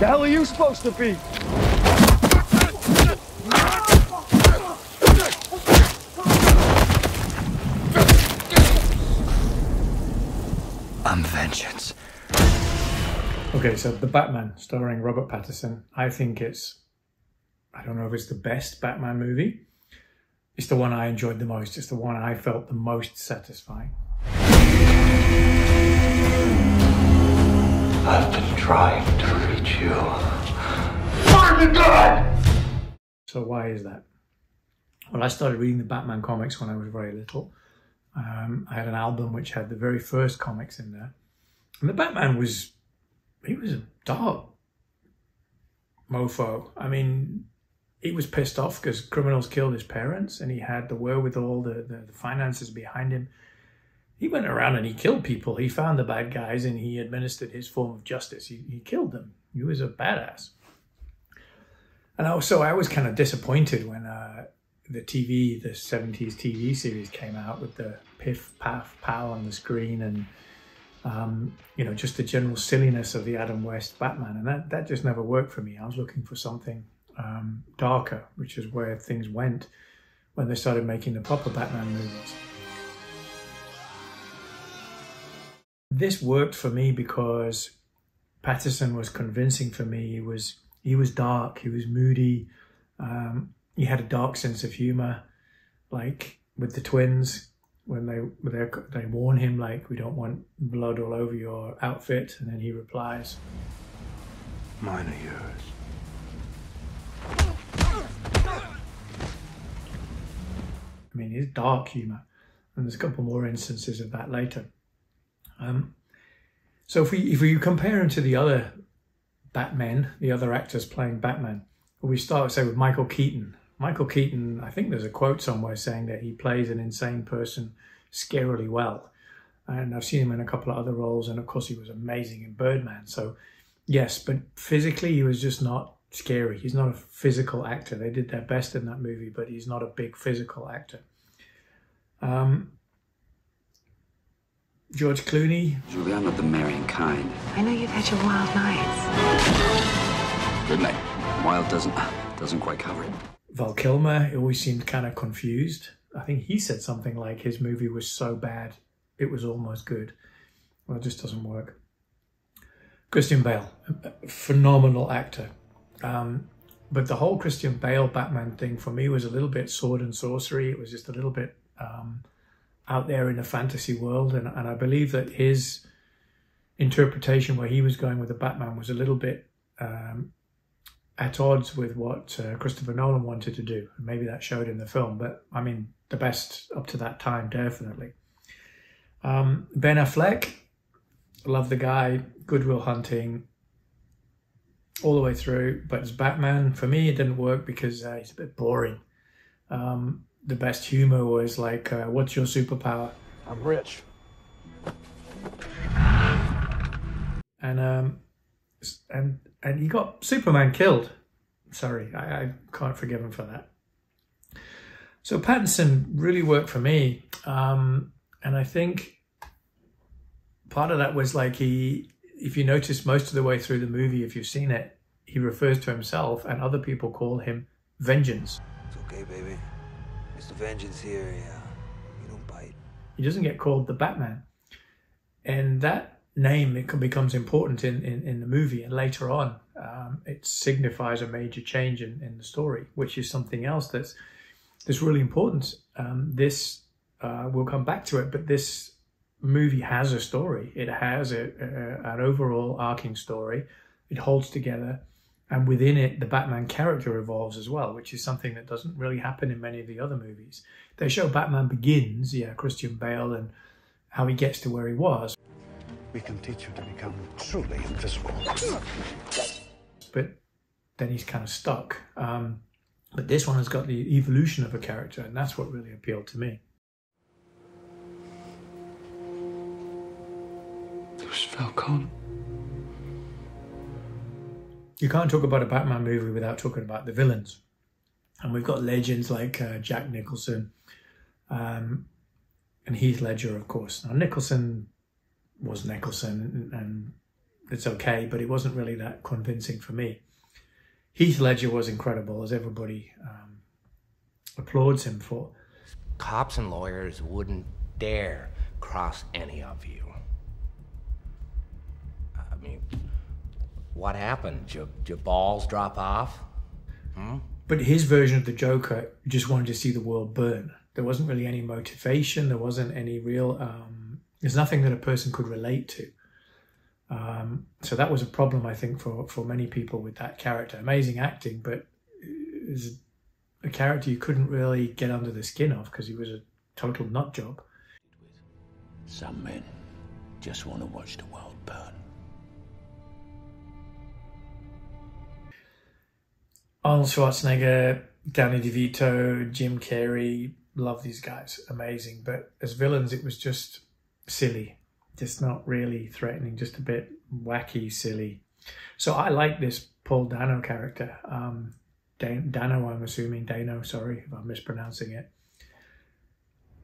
The hell are you supposed to be? I'm vengeance. Okay, so The Batman, starring Robert Pattinson. I think I don't know if it's the best Batman movie. It's the one I enjoyed the most. It's the one I felt the most satisfying. I've been trying to reach you. Where's the gun? So why is that? Well, I started reading the Batman comics when I was very little. I had an album which had the very first comics in there. And the Batman was a dark mofo. I mean, he was pissed off because criminals killed his parents, and he had the wherewithal, the finances behind him. He went around and he killed people. He found the bad guys and he administered his form of justice. He killed them. He was a badass. And also, I was kind of disappointed when the 70s TV series came out with the piff, paff, pow on the screen and, you know, just the general silliness of the Adam West Batman. And that just never worked for me. I was looking for something darker, which is where things went when they started making the proper Batman movies. This worked for me because Pattinson was convincing for me. He was dark, he was moody, he had a dark sense of humor, like with the twins when they warn him, like, we don't want blood all over your outfit, and then he replies, Mine are yours. I mean, it's dark humor, and there's a couple more instances of that later. So if we compare him to the other Batmen, the other actors playing Batman, we start, say, with Michael Keaton. Michael Keaton, I think there's a quote somewhere saying that he plays an insane person scarily well. And I've seen him in a couple of other roles, and of course he was amazing in Birdman. So yes, but physically he was just not scary. He's not a physical actor. They did their best in that movie, but he's not a big physical actor. George Clooney. Julie, I'm not the marrying kind. I know you've had your wild nights. Good night. Wild doesn't quite cover it. Val Kilmer, he always seemed kind of confused. I think he said something like his movie was so bad it was almost good. Well, it just doesn't work. Christian Bale, a phenomenal actor. But the whole Christian Bale Batman thing for me was a little bit sword and sorcery. It was just a little bit out there in the fantasy world. And I believe that his interpretation where he was going with the Batman was a little bit at odds with what Christopher Nolan wanted to do. And maybe that showed in the film. But I mean, the best up to that time, definitely. Ben Affleck, love the guy, Good Will Hunting, all the way through. But as Batman, for me, it didn't work because he's a bit boring. The best humor was like, what's your superpower? I'm rich. And he got Superman killed. Sorry, I can't forgive him for that. So Pattinson really worked for me. And I think part of that was like if you notice most of the way through the movie, if you've seen it, he refers to himself and other people call him Vengeance. It's okay, baby. Mr. Vengeance here, yeah. You don't bite. He doesn't get called the Batman. And that name, it becomes important in the movie. And later on, it signifies a major change in the story, which is something else that's really important. We'll come back to it, but this movie has a story. It has an overall arcing story. It holds together. And within it, the Batman character evolves as well, which is something that doesn't really happen in many of the other movies. They show Batman Begins, Christian Bale, and how he gets to where he was. We can teach you to become truly invisible. But then he's kind of stuck. But this one has got the evolution of a character, and that's what really appealed to me. There's Falcone. You can't talk about a Batman movie without talking about the villains. And we've got legends like Jack Nicholson and Heath Ledger, of course. Now, Nicholson was Nicholson, and it's okay, but it wasn't really that convincing for me. Heath Ledger was incredible, as everybody applauds him for. Cops and lawyers wouldn't dare cross any of you. I mean, what happened? Did your balls drop off? But his version of the Joker just wanted to see the world burn. There wasn't really any motivation. There wasn't any real... there's nothing that a person could relate to. So that was a problem, I think, for many people with that character. Amazing acting, but it was a character you couldn't really get under the skin of because he was a total nut job. Some men just want to watch the world burn. Arnold Schwarzenegger, Danny DeVito, Jim Carrey, love these guys, amazing. But as villains, it was just silly, just not really threatening, just a bit wacky, silly. So I like this Paul Dano character. Dano, I'm assuming, Dano, sorry if I'm mispronouncing it.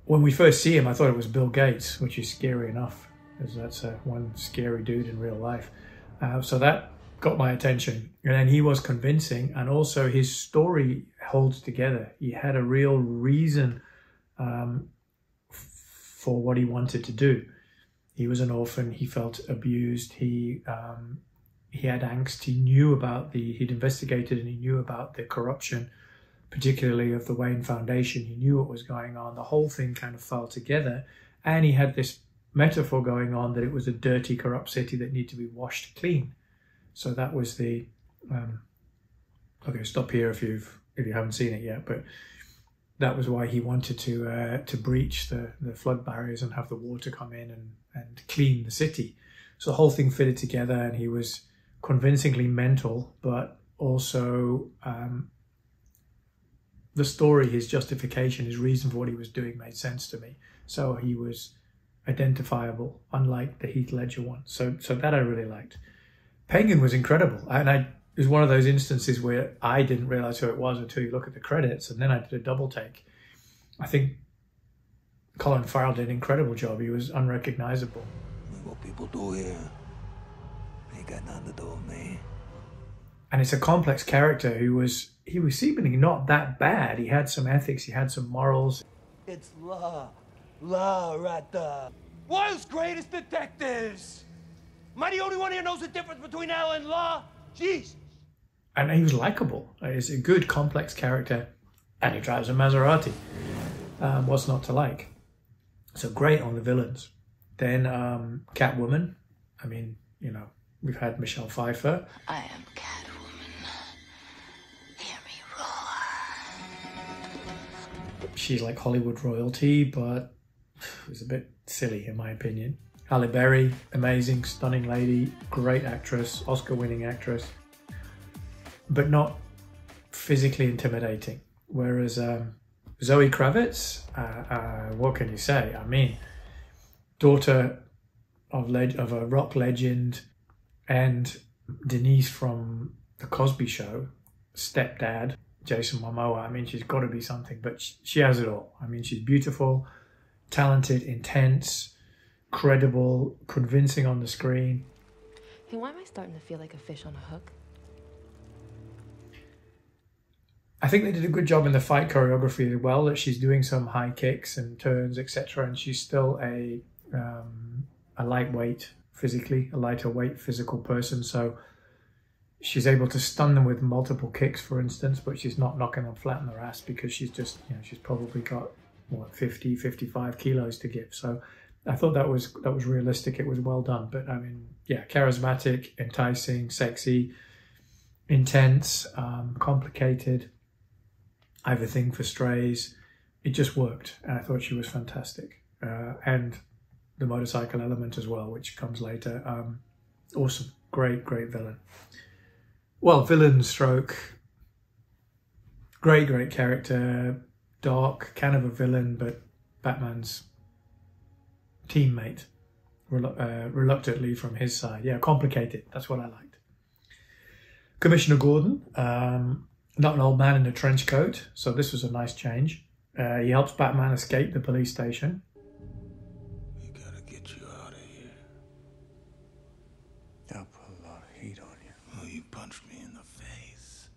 When we first see him, I thought it was Bill Gates, which is scary enough, as that's one scary dude in real life. So that got my attention. And then he was convincing, and also his story holds together. He had a real reason for what he wanted to do. He was an orphan. He felt abused. He had angst. He knew about he'd investigated and he knew about the corruption, particularly of the Wayne Foundation. He knew what was going on. The whole thing kind of fell together. And he had this metaphor going on that it was a dirty, corrupt city that needed to be washed clean. So that was the... okay, stop here if you haven't seen it yet, but that was why he wanted to breach the flood barriers and have the water come in and clean the city. So the whole thing fitted together, and he was convincingly mental, but also the story, his justification, his reason for what he was doing made sense to me. So he was identifiable, unlike the Heath Ledger one. So that I really liked. Penguin was incredible, and it was one of those instances where I didn't realize who it was until you look at the credits, and then I did a double take. I think Colin Farrell did an incredible job. He was unrecognizable. What people do here ain't got nothing to do with me. And it's a complex character he was seemingly not that bad. He had some ethics, he had some morals. It's law right there. World's greatest detectives. Am I the only one here knows the difference between Al and law? Jesus. And he was likable. He's a good, complex character, and he drives a Maserati. What's not to like? So great on the villains. Then Catwoman. I mean, you know, we've had Michelle Pfeiffer. I am Catwoman. Hear me roar. She's like Hollywood royalty, but it was a bit silly in my opinion. Halle Berry, amazing, stunning lady, great actress, Oscar-winning actress, but not physically intimidating. Whereas Zoe Kravitz, what can you say? I mean, daughter of a rock legend, and Denise from The Cosby Show, stepdad, Jason Momoa. I mean, she's got to be something, but she has it all. I mean, she's beautiful, talented, intense, credible, convincing on the screen. Hey, why am I starting to feel like a fish on a hook? I think they did a good job in the fight choreography as well, that she's doing some high kicks and turns, etc. And she's still a lightweight physically, a lighter weight physical person. So she's able to stun them with multiple kicks, for instance, but she's not knocking them flat on their ass because she's just, you know, she's probably got, what, 50, 55 kilos to give. So I thought that was realistic. It was well done. But I mean, yeah, charismatic, enticing, sexy, intense, complicated. I have a thing for strays. It just worked, and I thought she was fantastic. And the motorcycle element as well, which comes later. Awesome, great villain. Well, villain stroke. Great character. Dark, kind of a villain, but Batman's teammate, reluctantly from his side. Yeah, complicated. That's what I liked. Commissioner Gordon, not an old man in a trench coat, so this was a nice change. He helps Batman escape the police station. We gotta get you out of here. Yep. punch me in the face.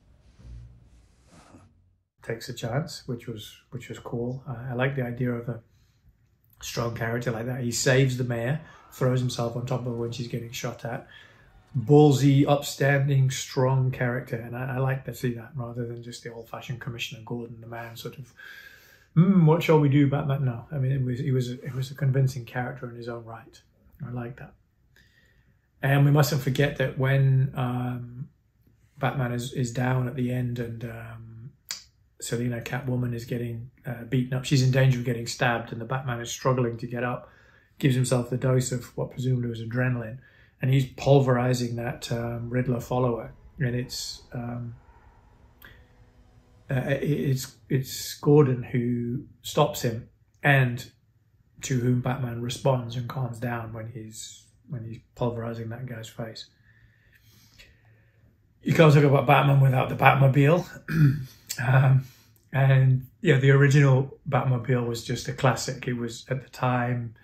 Takes a chance, which was cool. I like the idea of a strong character like that. He saves the mayor, throws himself on top of her when she's getting shot at. Ballsy, upstanding, strong character, and I like to see that rather than just the old-fashioned Commissioner Gordon, the man sort of, what shall we do, Batman? No, I mean it was a convincing character in his own right. I like that. And we mustn't forget that when Batman is down at the end and Selina, Catwoman, is getting beaten up, she's in danger of getting stabbed, and the Batman is struggling to get up, gives himself the dose of what presumably was adrenaline, and he's pulverizing that Riddler follower, and it's Gordon who stops him, and to whom Batman responds and calms down when he's pulverizing that guy's face. You can't talk about Batman without the Batmobile. And yeah, the original Batmobile was just a classic. It was, at the time,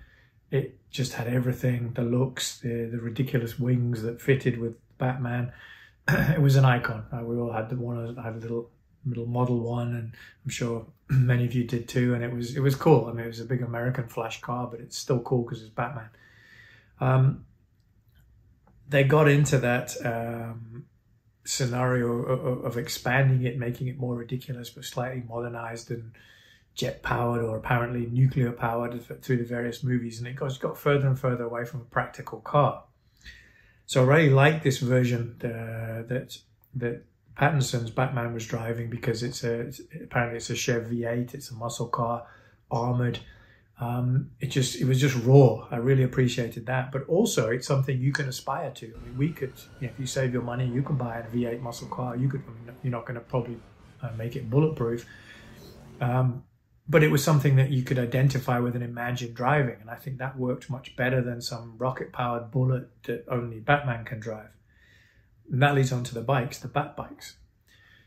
it just had everything, the looks, the ridiculous wings that fitted with Batman. It was an icon. We all had the one. I had a little Model 1, and I'm sure many of you did too, and it was cool. I mean, it was a big American flash car, but it's still cool because it's Batman. They got into that scenario of expanding it, making it more ridiculous, but slightly modernized and jet-powered or apparently nuclear-powered through the various movies, and it got further and further away from a practical car. So I really like this version that Pattinson's Batman was driving, because apparently it's a Chevy V8, it's a muscle car, armored. It was just raw. I really appreciated that, but also it's something you can aspire to. I mean, we could, if you save your money, you can buy a V8 muscle car. You're not going to probably make it bulletproof, but it was something that you could identify with and imagine driving, and I think that worked much better than some rocket-powered bullet that only Batman can drive. And that leads on to the bikes, the Bat bikes.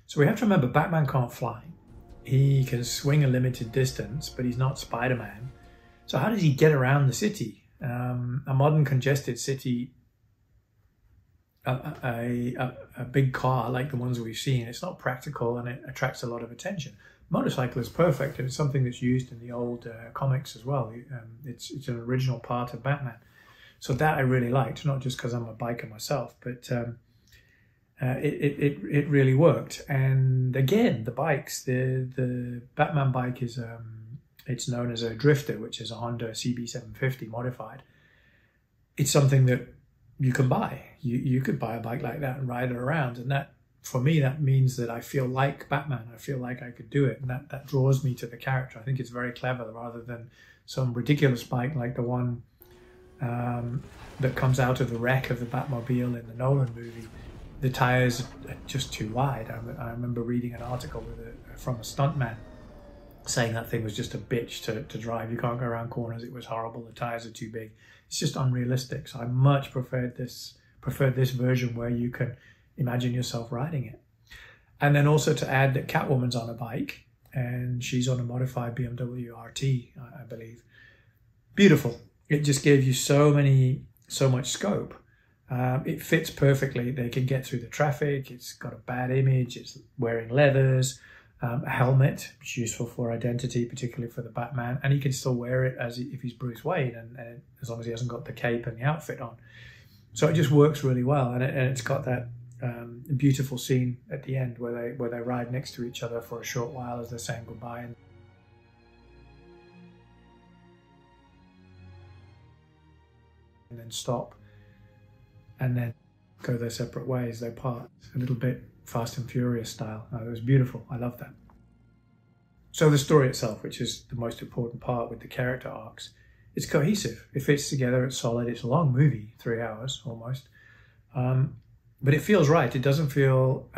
So we have to remember, Batman can't fly. He can swing a limited distance, but he's not Spider-Man. So how does he get around the city? A modern congested city, a big car like the ones we've seen, it's not practical, and it attracts a lot of attention. Motorcycle is perfect, and it's something that's used in the old comics as well. It's an original part of Batman. So that I really liked, not just because I'm a biker myself, but it really worked. And again, the bikes, the Batman bike is it's known as a drifter, which is a Honda CB750 modified. It's something that you can buy. You could buy a bike like that and ride it around, and that, for me, that means that I feel like Batman. I feel like I could do it, and that draws me to the character. I think it's very clever, rather than some ridiculous bike like the one that comes out of the wreck of the Batmobile in the Nolan movie. The tires are just too wide. I remember reading an article from a stuntman saying that thing was just a bitch to drive. You can't go around corners. It was horrible. The tires are too big. It's just unrealistic. So I much preferred this version where you can imagine yourself riding it. And then also to add that Catwoman's on a bike, and she's on a modified BMW RT, I believe. Beautiful. It just gave you so much scope. It fits perfectly. They can get through the traffic. It's got a bad image. It's wearing leathers, a helmet, which is useful for identity, particularly for the Batman. And he can still wear it as if he's Bruce Wayne, and as long as he hasn't got the cape and the outfit on. So it just works really well. And it's got that beautiful scene at the end where they ride next to each other for a short while as they're saying goodbye. And then stop, and then go their separate ways. They part, a little bit Fast and Furious style. It was beautiful. I love that. So the story itself, which is the most important part with the character arcs, it's cohesive. It fits together. It's solid. It's a long movie, 3 hours almost, but it feels right. It doesn't feel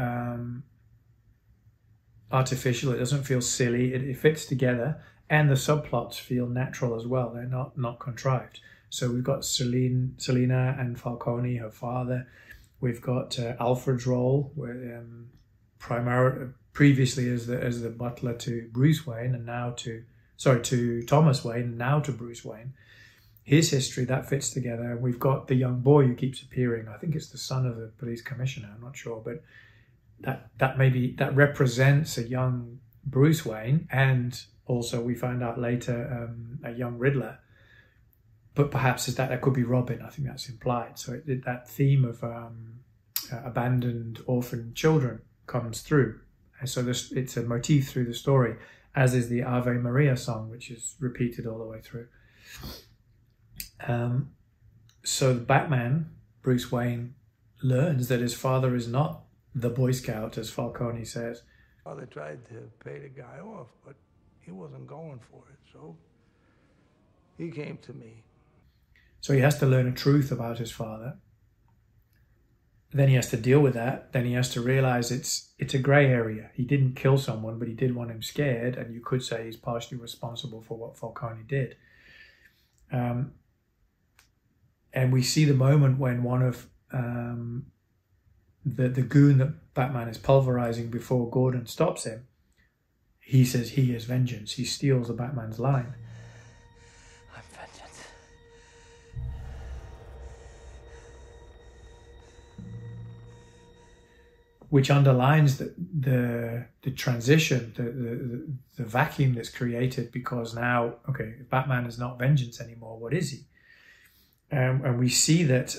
artificial. It doesn't feel silly. It fits together, and the subplots feel natural as well. They're not contrived. So we've got Selina and Falcone, her father. We've got Alfred's role, where previously as the butler to Bruce Wayne, and now to Thomas Wayne, and now to Bruce Wayne. his history, that fits together. We've got the young boy who keeps appearing. I think it's the son of the police commissioner, I'm not sure, but that represents a young Bruce Wayne, and also we find out later a young Riddler. But perhaps that could be Robin. I think that's implied. So that theme of abandoned orphan children comes through, and so it's a motif through the story, as is the Ave Maria song, which is repeated all the way through. So the Batman, Bruce Wayne, learns that his father is not the Boy Scout, as Falcone says. Father tried to pay the guy off, but he wasn't going for it, so he came to me. So he has to learn a truth about his father. Then he has to deal with that. Then he has to realize it's a grey area. He didn't kill someone, but he did want him scared, and you could say he's partially responsible for what Falcone did. And we see the moment when one of the goon that Batman is pulverizing before Gordon stops him, he says he is vengeance. He steals the Batman's line. I'm vengeance. Which underlines the transition, the vacuum that's created, because now, okay, if Batman is not vengeance anymore, what is he? And we see that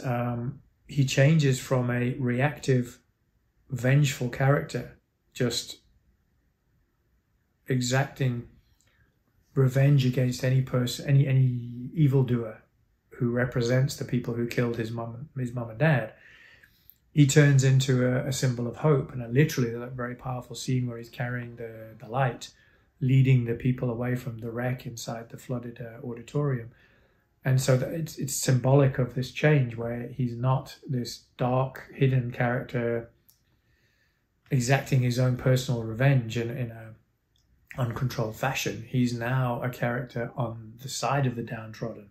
he changes from a reactive, vengeful character, just exacting revenge against any person, any evildoer who represents the people who killed his mum and dad. He turns into a symbol of hope, and literally that very powerful scene where he's carrying the light, leading the people away from the wreck inside the flooded auditorium. And so it's symbolic of this change, where he's not this dark, hidden character exacting his own personal revenge in a uncontrolled fashion. He's now a character on the side of the downtrodden.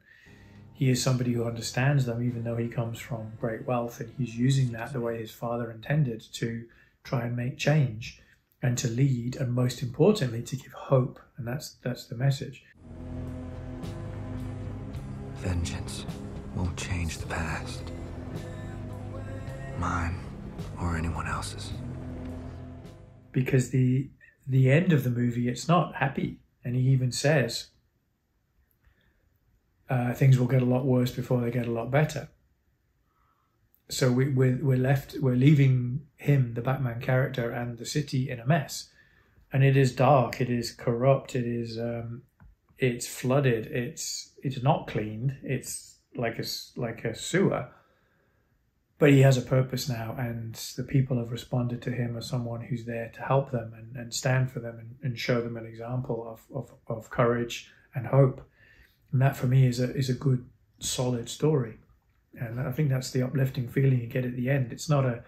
He is somebody who understands them, even though he comes from great wealth, and he's using that the way his father intended, to try and make change and to lead, and most importantly, to give hope. And that's the message. Vengeance won't change the past. Mine or anyone else's. Because the end of the movie, it's not happy. And he even says, things will get a lot worse before they get a lot better. So we're leaving him, the Batman character, and the city in a mess. And it is dark, it is corrupt, it is it's flooded, it's not cleaned, it's like a sewer. But he has a purpose now, and the people have responded to him as someone who's there to help them and stand for them and show them an example of courage and hope. And that for me is a good, solid story. And I think that's the uplifting feeling you get at the end. It's not a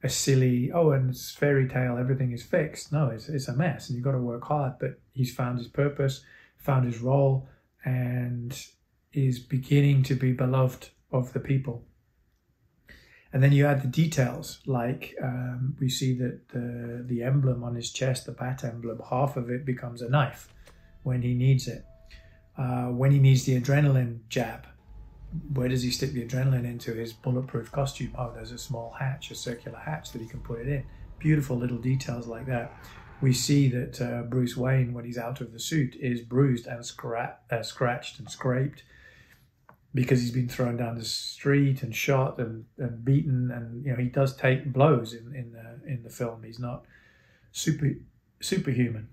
silly, and it's fairy tale, everything is fixed. No, it's a mess, and you've got to work hard. But he's found his purpose, found his role, and is beginning to be beloved of the people. And then you add the details, like we see that the emblem on his chest, the bat emblem, half of it becomes a knife when he needs it. When he needs the adrenaline jab, where does he stick the adrenaline into? His bulletproof costume. Oh, there's a small hatch, a circular hatch that he can put it in. Beautiful little details like that. We see that Bruce Wayne, when he's out of the suit, is bruised and scratched and scraped because he's been thrown down the street and shot and beaten. And he does take blows in the film. He's not superhuman.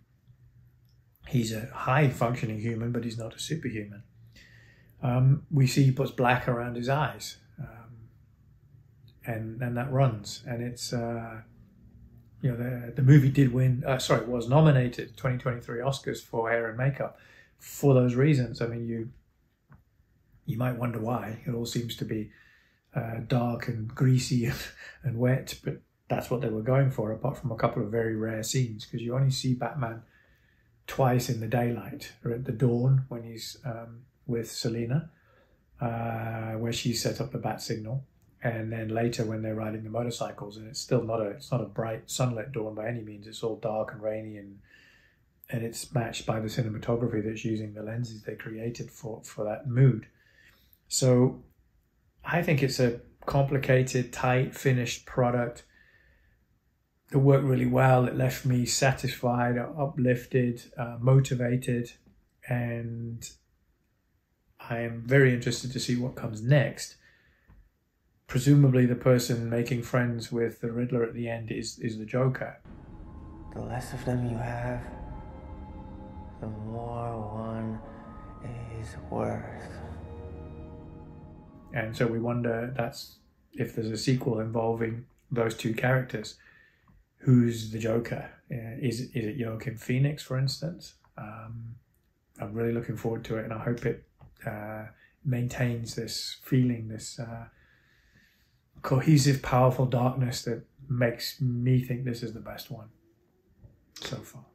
He's a high-functioning human, but he's not a superhuman. We see he puts black around his eyes, and that runs. And it's the movie did win. Was nominated 2023 Oscars for hair and makeup for those reasons. I mean, you might wonder why. It all seems to be dark and greasy and wet, but that's what they were going for. Apart from a couple of very rare scenes, because you only see Batman twice in the daylight, or at the dawn when he's with Selina, where she set up the bat signal, and then later when they're riding the motorcycles, and it's not a bright sunlit dawn by any means. It's all dark and rainy, and it's matched by the cinematography that's using the lenses they created for that mood. So I think it's a complicated, tight, finished product. It worked really well. It left me satisfied, uplifted, motivated, and I am very interested to see what comes next. Presumably the person making friends with the Riddler at the end is the Joker. The less of them you have, the more one is worth. And so we wonder if there's a sequel involving those two characters. Who's the Joker? Is it Joaquin Phoenix, for instance? I'm really looking forward to it, and I hope it maintains this feeling, this cohesive, powerful darkness that makes me think this is the best one so far.